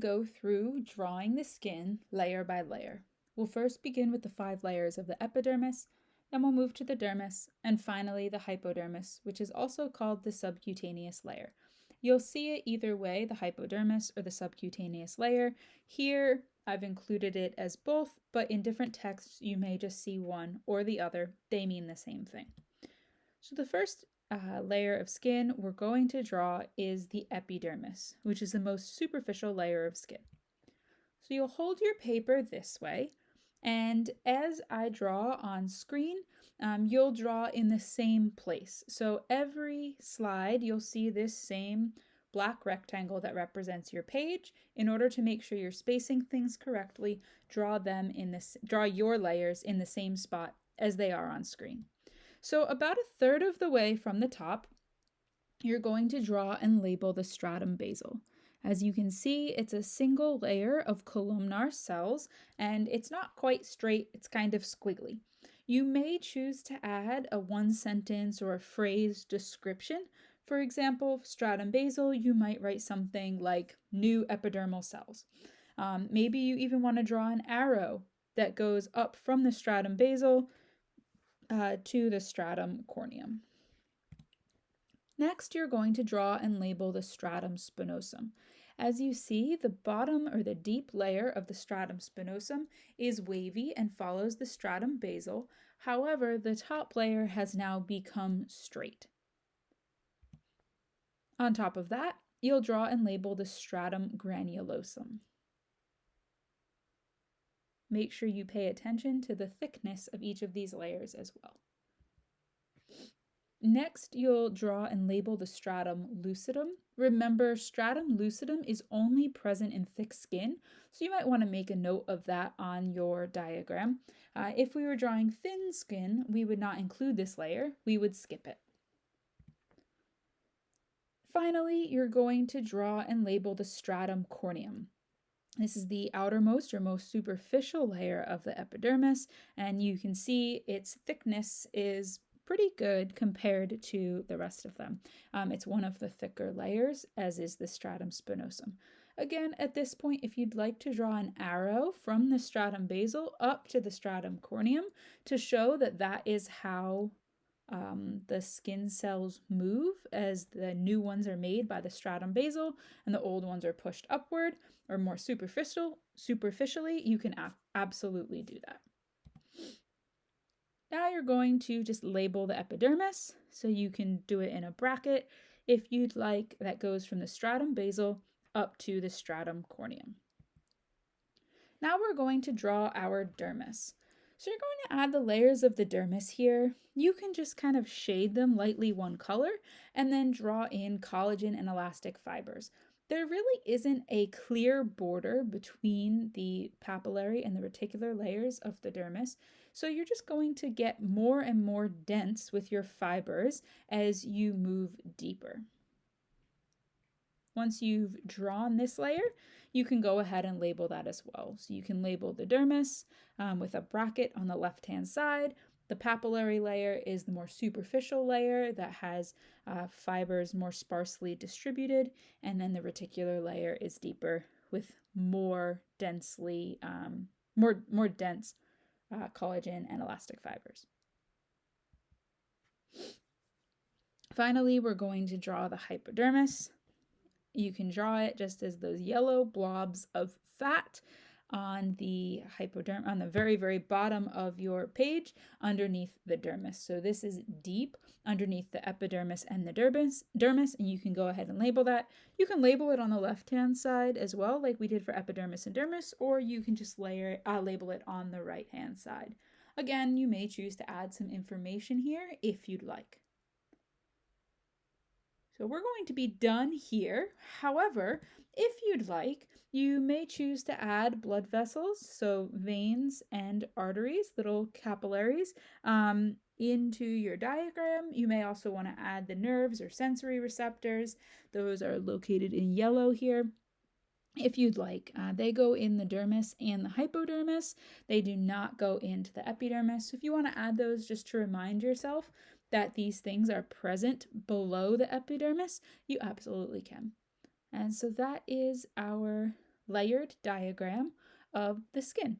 Go through drawing the skin layer by layer. We'll first begin with the 5 layers of the epidermis, then we'll move to the dermis, and finally the hypodermis, which is also called the subcutaneous layer. You'll see it either way, the hypodermis or the subcutaneous layer. Here, I've included it as both, but in different texts, you may just see one or the other. They mean the same thing. So the first layer of skin we're going to draw is the epidermis, which is the most superficial layer of skin. So you'll hold your paper this way, and as I draw on screen, you'll draw in the same place. So every slide, you'll see this same black rectangle that represents your page. In order to make sure you're spacing things correctly, draw your layers in the same spot as they are on screen. So about 1/3 of the way from the top, you're going to draw and label the stratum basale. As you can see, it's a single layer of columnar cells, and it's not quite straight, it's kind of squiggly. You may choose to add a 1-sentence or a phrase description. For example, stratum basale, you might write something like new epidermal cells. Maybe you even want to draw an arrow that goes up from the stratum basale to the stratum corneum. Next, you're going to draw and label the stratum spinosum. As you see, the bottom or the deep layer of the stratum spinosum is wavy and follows the stratum basale. However, the top layer has now become straight. On top of that, you'll draw and label the stratum granulosum. Make sure you pay attention to the thickness of each of these layers as well. Next, you'll draw and label the stratum lucidum. Remember, stratum lucidum is only present in thick skin, so you might want to make a note of that on your diagram. If we were drawing thin skin, we would not include this layer, we would skip it. Finally, you're going to draw and label the stratum corneum. This is the outermost or most superficial layer of the epidermis, and you can see its thickness is pretty good compared to the rest of them. It's one of the thicker layers, as is the stratum spinosum. Again, at this point, if you'd like to draw an arrow from the stratum basale up to the stratum corneum to show that that is how the skin cells move as the new ones are made by the stratum basale and the old ones are pushed upward or more superficially, you can absolutely do that. Now you're going to just label the epidermis, so you can do it in a bracket if you'd like, that goes from the stratum basale up to the stratum corneum. Now we're going to draw our dermis. So you're going to add the layers of the dermis here. You can just kind of shade them lightly one color and then draw in collagen and elastic fibers. There really isn't a clear border between the papillary and the reticular layers of the dermis, so you're just going to get more and more dense with your fibers as you move deeper. Once you've drawn this layer, you can go ahead and label that as well. So you can label the dermis with a bracket on the left-hand side. The papillary layer is the more superficial layer that has fibers more sparsely distributed, and then the reticular layer is deeper with more dense collagen and elastic fibers. Finally, we're going to draw the hypodermis. You can draw it just as those yellow blobs of fat on the hypodermis, on the very, very bottom of your page underneath the dermis. So this is deep underneath the epidermis and the dermis, and you can go ahead and label that. You can label it on the left-hand side as well, like we did for epidermis and dermis, or you can just label it on the right-hand side. Again, you may choose to add some information here if you'd like. So we're going to be done here. However, if you'd like, you may choose to add blood vessels, so veins and arteries, little capillaries, into your diagram. You may also want to add the nerves or sensory receptors. Those are located in yellow here. If you'd like, they go in the dermis and the hypodermis. They do not go into the epidermis. So if you want to add those just to remind yourself that these things are present below the epidermis, you absolutely can. And so that is our layered diagram of the skin.